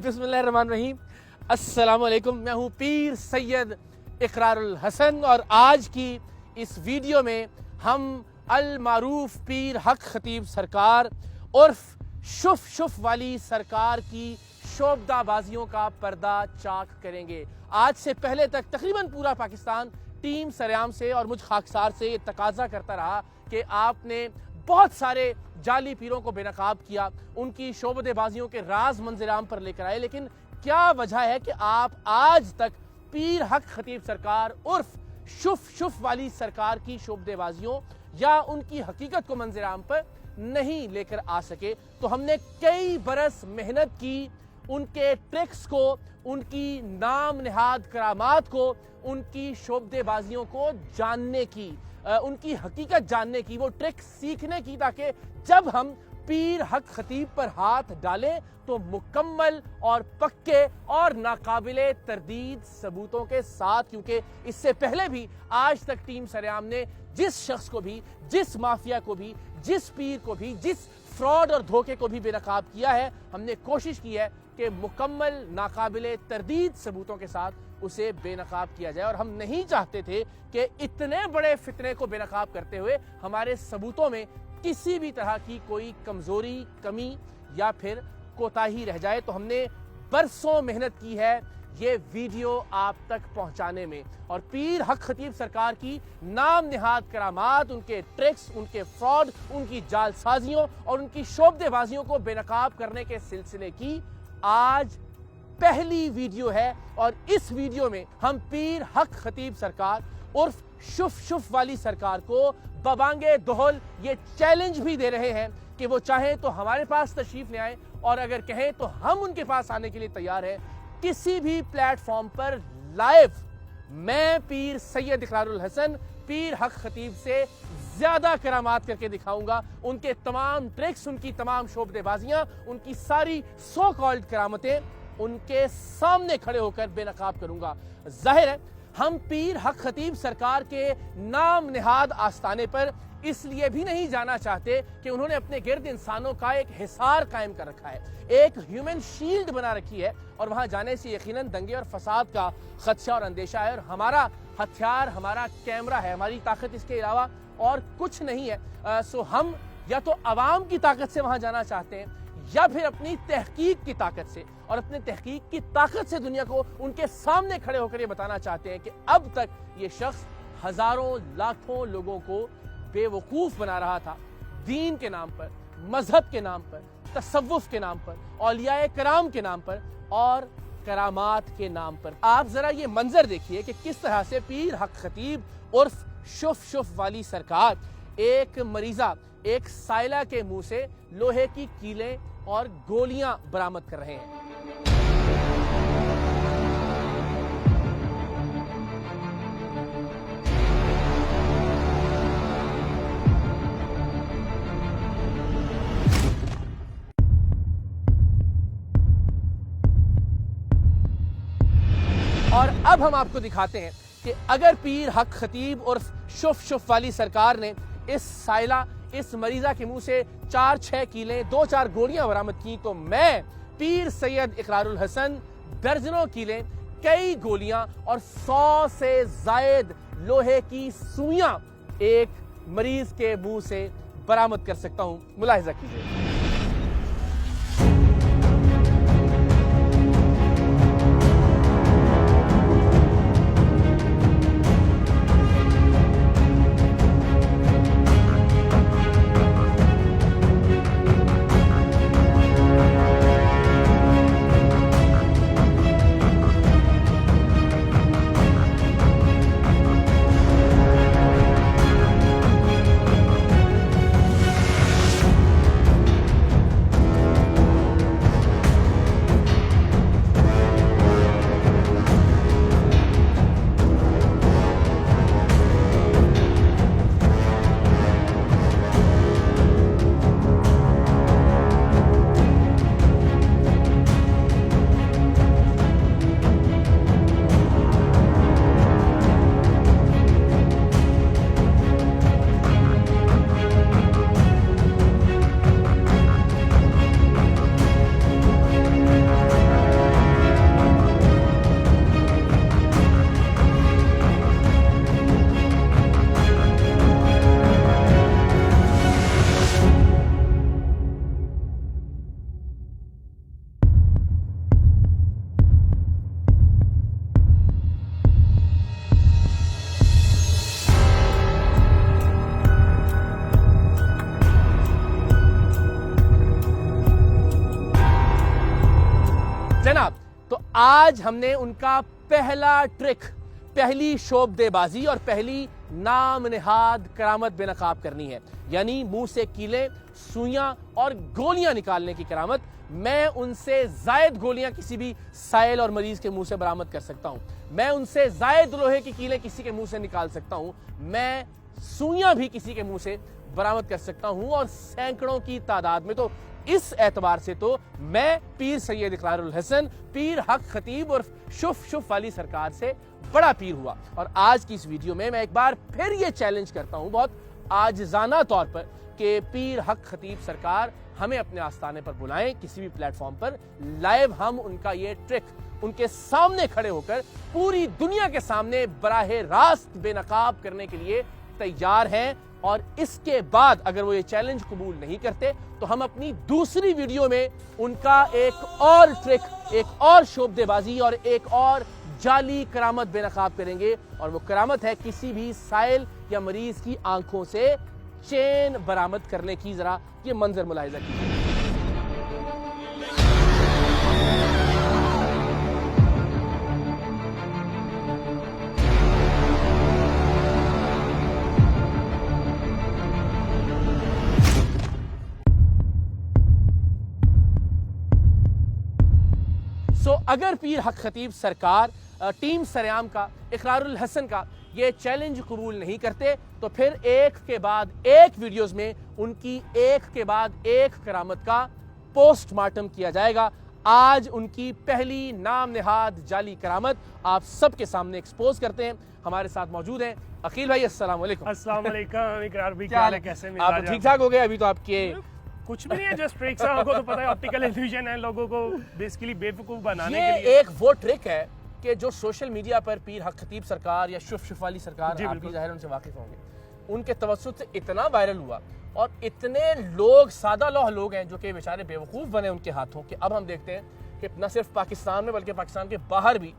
बिस्मिल्लाहिर्रहमानिर्रहीम। अस्सलाम वालेकुम। मैं हूँ पीर सैयद इकरारुल हसन और आज की इस वीडियो में हम अल मारूफ पीर हक खतीब सरकार उर्फ शुफ वाली सरकार की शोबदाबाजियों का पर्दा चाक करेंगे। आज से पहले तक तकरीबन पूरा पाकिस्तान टीम सरेआम से और मुझ खाकसार से ये तकाजा करता रहा कि आपने बहुत सारे जाली पीरों को बेनकाब किया, उनकी शोबदेबाजियों के राज मंजराम पर लेकर आए, लेकिन क्या वजह है कि आप आज तक पीर हक खतीब सरकार उर्फ शुफ वाली सरकार की शोबदेबाजियों या उनकी हकीकत को मंजराम पर नहीं लेकर आ सके? तो हमने कई बरस मेहनत की उनके ट्रिक्स को, उनकी नाम निहाद करामात को, उनकी शोबदेबाजियों को जानने की, उनकी हकीकत जानने की, वो ट्रिक सीखने की, ताकि जब हम पीर हक खतीब पर हाथ डालें तो मुकम्मल और पक्के और नाकाबिले तरदीद सबूतों के साथ। क्योंकि इससे पहले भी आज तक टीम सरेआम ने जिस शख्स को भी, जिस माफिया को भी, जिस पीर को भी, जिस फ्रॉड और धोखे को भी बेनकाब किया है, हमने कोशिश की है कि मुकम्मल नाकाबिले तरदीद सबूतों के साथ उसे बेनकाब किया जाए। और हम नहीं चाहते थे कि इतने बड़े फितने को बेनकाब करते हुए हमारे सबूतों में किसी भी तरह की कोई कमजोरी, कमी या फिर कोताही रह जाए। तो हमने बरसों मेहनत की है ये वीडियो आप तक पहुंचाने में, और पीर हक खतीब सरकार की नाम निहाद करामात, उनके ट्रिक्स, उनके फ्रॉड, उनकी जालसाजियों और उनकी शोबदेबाजियों को बेनकाब करने के सिलसिले की आज पहली वीडियो है। और इस वीडियो में हम पीर हक खतीब सरकार उर्फ शुफ वाली सरकार को बबांगे दोहल ये चैलेंज भी दे रहे हैं कि वो चाहें तो हमारे पास तशरीफ ले आए, और अगर कहें तो हम उनके पास आने के लिए तैयार हैं। किसी भी प्लेटफॉर्म पर लाइव मैं पीर सैयद इकरारुल हसन पीर हक खतीब से ज्यादा करामात करके दिखाऊंगा। उनके तमाम ट्रिक्स, उनकी तमाम शोबदेबाजियां, उनकी सारी सो कॉल्ड करामतें उनके सामने खड़े होकर बेनकाब करूंगा। जाहिर है हम पीर हक खतीब सरकार के नाम निहाद आस्ताने पर इसलिए भी नहीं जाना चाहते कि उन्होंने अपने गिर्द इंसानों का एक हिसार कायम कर रखा है, एक ह्यूमन शील्ड बना रखी है, और वहां जाने से यकीनन दंगे और फसाद का खदशा और अंदेशा है। और हमारा हथियार, हमारा कैमरा है, हमारी ताकत इसके अलावा और कुछ नहीं है। सो हम या तो अवाम की ताकत से वहां जाना चाहते हैं या फिर अपनी तहकीक की ताकत से, और अपने तहकीक की ताकत से दुनिया को उनके सामने खड़े होकर ये बताना चाहते हैं कि अब तक ये शख्स हजारों लाखों लोगों को बेवकूफ बना रहा था, दीन के नाम पर, मजहब के नाम पर, तसव्वुफ के नाम पर, औलियाए कराम के नाम पर और करामात के नाम पर। आप जरा ये मंजर देखिए कि किस तरह से पीर हक खतीब उर्फ शुफ वाली सरकार एक मरीजा, एक साइला के मुंह से लोहे की कीलें और गोलियां बरामद कर रहे हैं। और अब हम आपको दिखाते हैं कि अगर पीर हक खतीब उर्फ शुफ वाली सरकार ने इस साइला, इस मरीजा के मुंह से 4-6 कीलें, 2-4 गोलियां बरामद की, तो मैं पीर सैयद इकरारुल हसन दर्जनों कीलें, कई गोलियां और 100 से जायद लोहे की सुइयां एक मरीज के मुंह से बरामद कर सकता हूं। मुलाहिजा कीजिए। आज हमने उनका पहला ट्रिक, पहली शोबदेबाजी और पहली नाम नेहाद करामत बेनकाब करनी है, यानी मुंह से कीलें, सुइयां और गोलियां निकालने की करामत। मैं उनसे जायद गोलियां किसी भी साइल और मरीज के मुंह से बरामद कर सकता हूं। मैं उनसे जायद लोहे की कीलें किसी के मुंह से निकाल सकता हूं। मैं सुइयां भी किसी के मुंह से बरामद कर सकता हूं, और सैकड़ों की तादाद में। तो इस एतबार से तो मैं पीर सैयद इकरारुल हसन, पीर हक खतीब और शुफ वाली सरकार से बड़ा पीर हुआ। और आज की इस वीडियो में मैं एक बार फिर ये चैलेंज करता हूं, बहुत आजिजाना तौर पर, कि पीर हक खतीब सरकार हमें अपने आस्थाने पर बुलाएं, किसी भी प्लेटफॉर्म पर लाइव हम उनका ये ट्रिक उनके सामने खड़े होकर पूरी दुनिया के सामने बराहे रास्त बेनकाब करने के लिए तैयार हैं। और इसके बाद अगर वो ये चैलेंज कबूल नहीं करते तो हम अपनी दूसरी वीडियो में उनका एक और ट्रिक, एक और शोबदेबाजी और एक और जाली करामत बेनकाब करेंगे। और वो करामत है किसी भी साइल या मरीज की आंखों से चैन बरामद करने की। जरा ये मंजर मुलाहिजा कीजिए। अगर पीर हक खतीब सरकार टीम सरेआम का, इकरारुल हसन का ये चैलेंज कबूल नहीं करते तो फिर एक के बाद एक वीडियोस में उनकी एक के बाद एक करामत का पोस्टमार्टम किया जाएगा। आज उनकी पहली नाम नेहाद जाली करामत आप सबके सामने एक्सपोज करते हैं। हमारे साथ मौजूद हैं अकील भाई। अस्सलाम वालेकुम। अस्सलाम वालेकुम इकरार भाई, क्या हाल है, कैसे मिजाज आप ठीक ठाक हो गए? अभी तो आपके कुछ भी नहीं है, जस्ट ट्रिक्स है। आपको तो पता है ऑप्टिकल इल्यूजन है, लोगों को बेसिकली बेवकूफ बनाने के लिए। एक वो ट्रिक है कि जो सोशल मीडिया पर पीर हक खतीब सरकार या शुफ वाली सरकार, आप भी जाहिर उनसे वाकिफ होंगे, उनके तवस्सुत से इतना वायरल हुआ और इतने लोग, सादा लौह लोग हैं जो कि बेचारे बेवकूफ़ बने उनके हाथों के। अब हम देखते हैं कि न सिर्फ पाकिस्तान में बल्कि पाकिस्तान के बाहर भी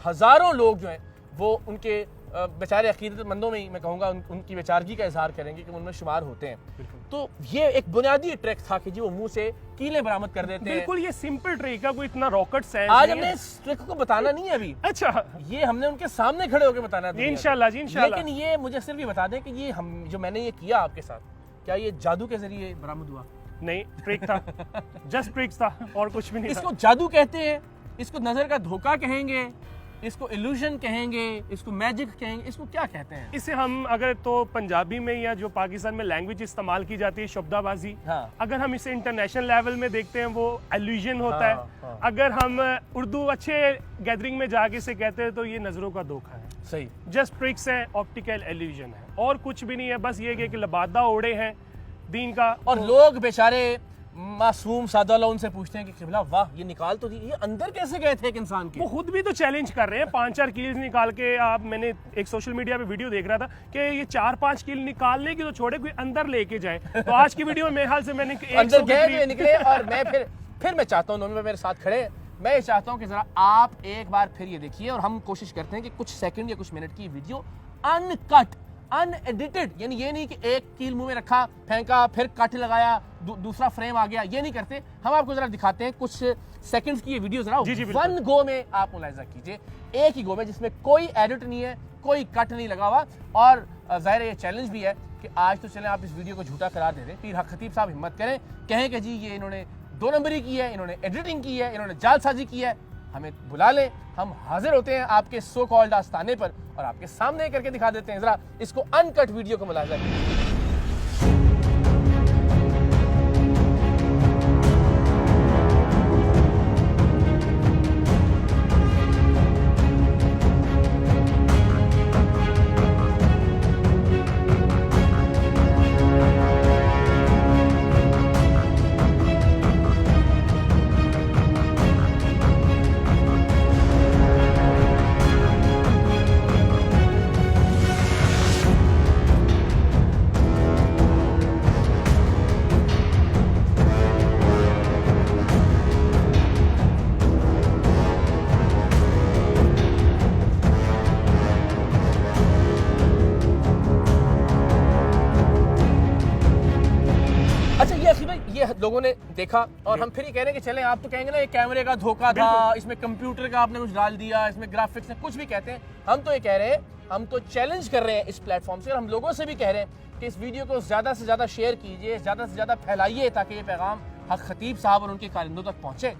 हज़ारों लोग जो हैं वो उनके बेचारे अकीदतमंदों में ही मैं कहूँगा उनकी बेचारगी का इजहार करेंगे कि उनमें शुमार होते हैं। तो ये एक बुनियादी ट्रिक था कि जी वो मुंह से कीलें बरामद कर देते हैं। बिल्कुल, ये सिंपल ट्रिक है, कोई इतना रॉकेट साइंस आज हमने इस ट्रिक को बताना नहीं है अभी। अच्छा, ये हमने उनके सामने खड़े होकर बताना है इंशाल्लाह जी, इंशाल्लाह। लेकिन ये मुझे सिर्फ ये बता दें कि ये हम जो मैंने ये किया आपके साथ, क्या ये जादू के जरिए बरामद हुआ? नहीं, ट्रिक था, जस्ट ट्रिक्स था और कुछ भी नहीं। इसको जादू कहते हैं, इसको नजर का धोखा कहेंगे, इसको इल्यूजन कहेंगे, इसको मैजिक कहेंगे, इसको क्या कहते हैं? इसे हम अगर तो पंजाबी में या जो पाकिस्तान में लैंग्वेज इस्तेमाल की जाती है शब्दाबाजी, हाँ। अगर हम इसे इंटरनेशनल लेवल में देखते हैं वो इल्यूजन होता हाँ, है। हाँ। अगर हम उर्दू अच्छे गैदरिंग में जाके इसे कहते हैं तो ये नजरों का धोखा है। सही, जस्ट ट्रिक्स है, ऑप्टिकल इल्यूजन है और कुछ भी नहीं है। बस ये कि लबादा ओढ़े हैं दीन का। और लोग बेचारे मासूम सादा लोग उनसे पूछते हैं कि किबला वाह ये निकाल तो दी, ये अंदर कैसे गए थे एक इंसान के? वो खुद भी तो चैलेंज कर रहे हैं, 5-4 कील निकाल के। आप, मैंने एक सोशल मीडिया पे वीडियो देख रहा था कि ये 4-5 कील निकालने की तो छोड़े, कोई अंदर लेके जाए। तो आज की वीडियो में मेरे हाल से मैंने अंदर गए निकले। और मैं फिर मैं चाहता हूँ, दोनों मेरे साथ खड़े, मैं ये चाहता हूँ कि जरा आप एक बार फिर ये देखिए और हम कोशिश करते हैं कि कुछ सेकंड या कुछ मिनट की वीडियो अनकट, अनएडिटेड, यानी ये नहीं कि एक कील मुंह में रखा, फेंका, फिर कट लगाया, दूसरा फ्रेम आ गया, ये नहीं करते। हम आपको जरा दिखाते हैं कुछ सेकंड्स की ये वीडियो, जरा वन गो में आप मुलाहिजा कीजिए, एक ही गो में, जिसमें कोई एडिट नहीं है, कोई कट नहीं लगा हुआ। और जाहिर है ये चैलेंज भी है कि आज तो चलें आप इस वीडियो को झूठा करार दे दें, पीर हक खतीब साहब हिम्मत करें, कहें कि जी ये इन्होंने 2 नंबरी की है, इन्होंने एडिटिंग की है, इन्होंने जालसाजी की है, हमें बुला लें, हम हाजिर होते हैं आपके सो कॉल्ड आस्थाने पर और आपके सामने करके दिखा देते हैं। जरा इसको अनकट वीडियो को मुलाहिजा कीजिए। देखा और हम फिर ये कह रहे हैं कि चलें, आप तो कहेंगे ना ये कैमरे का धोखा था, इसमें कंप्यूटर का आपने कुछ डाल दिया, इसमें ग्राफिक्स ने कुछ भी कहते हैं। हम तो ये कह रहे हैं, हम तो चैलेंज कर रहे हैं इस प्लेटफॉर्म से और हम लोगों से भी कह रहे हैं कि इस वीडियो को ज़्यादा से ज़्यादा शेयर कीजिए, ज़्यादा से ज़्यादा फैलाइए ताकि ये पैगाम हक खतीब साहब और उनके कारिंदों तक पहुँचे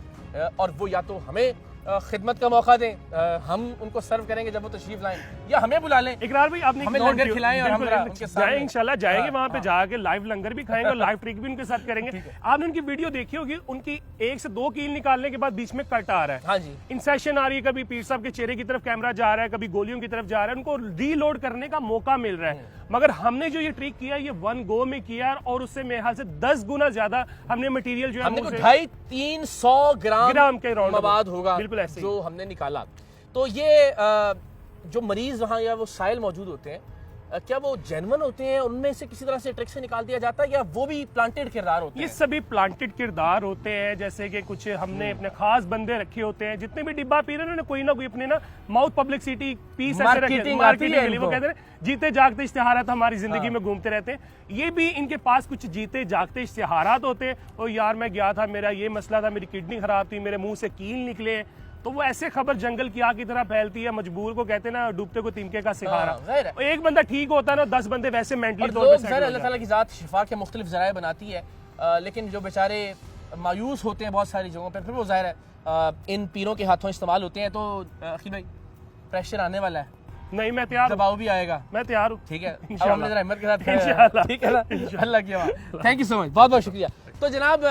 और वो या तो हमें खिदमत का मौका दें, हम उनको सर्व करेंगे जब वो तशरीफ लाएं, या हमें बुला लें, इकरार भाई आपने हमें लंगर खिलाएं और हम उनके साथ जाए, इंशाल्लाह जाएंगे वहां पे जाके लाइव लंगर भी खाएंगे और लाइव ट्रिक भी उनके साथ करेंगे। आपने उनकी वीडियो देखी होगी, उनकी 1 से 2 कील निकालने के बाद बीच में कट आ रहा है। हाँ जी, इंसेशन आ रही है, कभी पीर साहब के चेहरे की तरफ कैमरा जा रहा है, कभी गोलियों की तरफ जा रहा है, उनको रीलोड करने का मौका मिल रहा है। मगर हमने जो ये ट्रिक किया ये 1 गो में किया और उससे मेरे ख्याल से 10 गुना ज्यादा हमने मटेरियल जो है 250-300 ग्राम के राउंड मवाद होगा बिल्कुल ऐसे जो हमने निकाला। तो ये जो मरीज वहाँ या वो साइल मौजूद होते हैं, क्या वो जेन्युइन होते हैं, उनमें से किसी तरह से ट्रिक से निकाल दिया जाता है या वो भी प्लांटेड किरदार होते हैं? ये सभी प्लांटेड किरदार होते हैं, जैसे कि कुछ हमने अपने खास बंदे रखे होते हैं। जितने भी डिब्बा पी रहे हैं कोई ना कोई अपने ना माउथ पब्लिसिटी पीस ऐसे रखे, मार्केटिंग के लिए वो कहते हैं जीते जागते इश्तिहारात हमारी जिंदगी में घूमते रहते हैं। ये भी इनके पास कुछ जीते जागते इश्तिहारात होते हैं। और यार मैं गया था, मेरा ये मसला था, मेरी किडनी खराब थी, मेरे मुंह से कील निकले, तो वो ऐसे खबर जंगल की आग की तरह फैलती है। मजबूर को कहते हैं ना डूबते को तिनके का सिखारा। एक बंदा ठीक होता है ना 10 बंदे वैसे मेंटली तौर पे अल्लाह ताला की जात शिफा के मुख्तलिफ ज़राए बनाती है, लेकिन जो बेचारे मायूस होते हैं बहुत सारी जगहों पर, फिर वो ज़ाहिर है इन पीरों के हाथों इस्तेमाल होते हैं। तो अखिल भाई प्रेशर आने वाला है, नहीं मैं तैयार, दबाव भी आएगा, मैं तैयार हूँ, ठीक है। अब हमने जरा हिम्मत के साथ इंशाल्लाह, ठीक है ना, अल्लाह की बात। थैंक यू सो मच, बहुत बहुत शुक्रिया। तो जनाब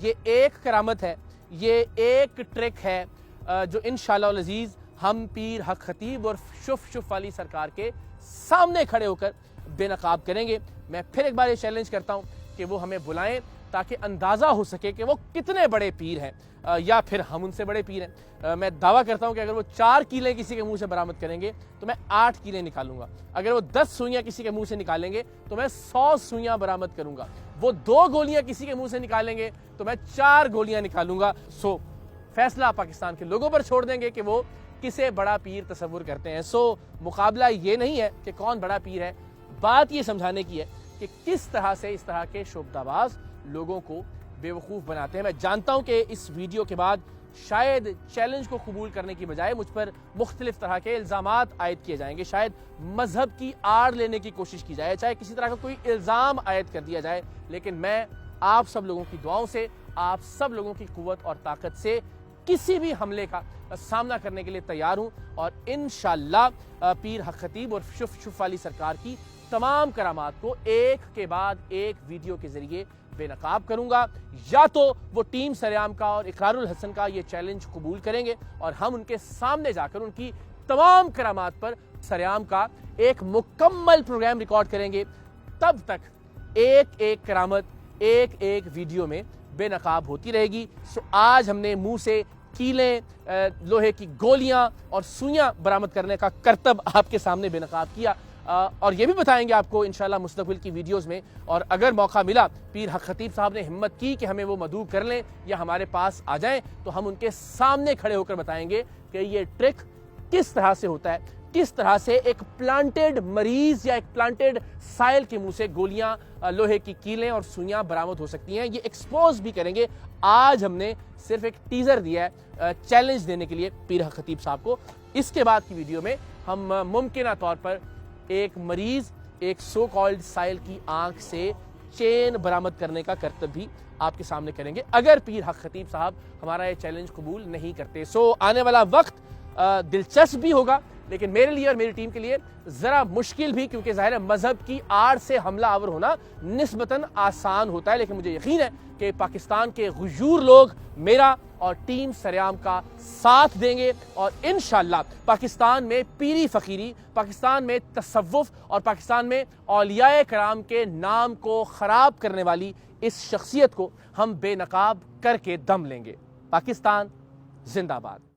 ये एक करामत है, ये एक ट्रिक है जो इंशाअल्लाह अज़ीज़ हम पीर हक खतीब और शुफ वाली सरकार के सामने खड़े होकर बेनकाब करेंगे। मैं फिर एक बार ये चैलेंज करता हूँ कि वो हमें बुलाएं ताकि अंदाज़ा हो सके कि वो कितने बड़े पीर हैं या फिर हम उनसे बड़े पीर हैं। मैं दावा करता हूँ कि अगर वो 4 कीलें किसी के मुंह से बरामद करेंगे तो मैं 8 कीलें निकालूंगा। अगर वो 10 सुइयाँ किसी के मुंह से निकालेंगे तो मैं 100 सुइयाँ बरामद करूंगा। वो 2 गोलियां किसी के मुंह से निकालेंगे तो मैं 4 गोलियां निकालूंगा। सो फैसला पाकिस्तान के लोगों पर छोड़ देंगे कि वो किसे बड़ा पीर तस्वुर करते हैं। सो मुकाबला ये नहीं है कि कौन बड़ा पीर है, बात ये समझाने की है कि किस तरह से इस तरह के शोबदाबाज लोगों को बेवकूफ़ बनाते हैं। मैं जानता हूं कि इस वीडियो के बाद शायद चैलेंज को कबूल करने की बजाय मुझ पर मुख्तलिफ तरह के इल्ज़ामात आयद किए जाएंगे, शायद मजहब की आड़ लेने की कोशिश की जाए, चाहे किसी तरह का कोई इल्ज़ाम आयद कर दिया जाए। लेकिन मैं आप सब लोगों की दुआओं से, आप सब लोगों की कुव्वत और ताकत से किसी भी हमले का सामना करने के लिए तैयार हूं और इंशाअल्लाह पीर हक खतीब और शुफ वाली सरकार की तमाम करामात को एक के बाद एक वीडियो के जरिए बेनकाब करूंगा। या तो वो टीम सरेआम का और इकरारुल हसन का ये चैलेंज कबूल करेंगे और हम उनके सामने जाकर उनकी तमाम करामात पर सरेआम का एक मुकम्मल प्रोग्राम रिकॉर्ड करेंगे। तब तक एक एक करामत एक एक वीडियो में बेनकाब होती रहेगी। सो आज हमने मुंह से कीलें, लोहे की गोलियां और सुइयां बरामद करने का करतब आपके सामने बेनकाब किया और ये भी बताएंगे आपको इंशाल्लाह मुस्तकबिल की वीडियोस में। और अगर मौका मिला, पीर हक खतीब साहब ने हिम्मत की कि हमें वो मदऊ कर लें या हमारे पास आ जाएं, तो हम उनके सामने खड़े होकर बताएंगे कि ये ट्रिक किस तरह से होता है, किस तरह से एक प्लांटेड मरीज या एक प्लांटेड साइल के मुंह से गोलियां, लोहे की कीलें और सुइयां बरामद हो सकती हैं। ये एक्सपोज भी करेंगे। आज हमने सिर्फ एक टीजर दिया है चैलेंज देने के लिए पीर हक खतीब साहब को। इसके बाद की वीडियो में हम मुमकिन तौर पर एक मरीज, एक सो कॉल्ड साइल की आंख से चेन बरामद करने का करतब भी आपके सामने करेंगे, अगर पीर हक खतीब साहब हमारा ये चैलेंज कबूल नहीं करते। सो आने वाला वक्त दिलचस्प भी होगा, लेकिन मेरे लिए और मेरी टीम के लिए जरा मुश्किल भी, क्योंकि जाहिर है मजहब की आड़ से हमला आवर होना निस्बतन आसान होता है। लेकिन मुझे यकीन है कि पाकिस्तान के गुजूर लोग मेरा और टीम सरेआम का साथ देंगे और इंशाअल्लाह पाकिस्तान में पीरी फकीरी, पाकिस्तान में तसव्वुफ और पाकिस्तान में औलियाए कराम के नाम को खराब करने वाली इस शख्सियत को हम बेनकाब करके दम लेंगे। पाकिस्तान जिंदाबाद।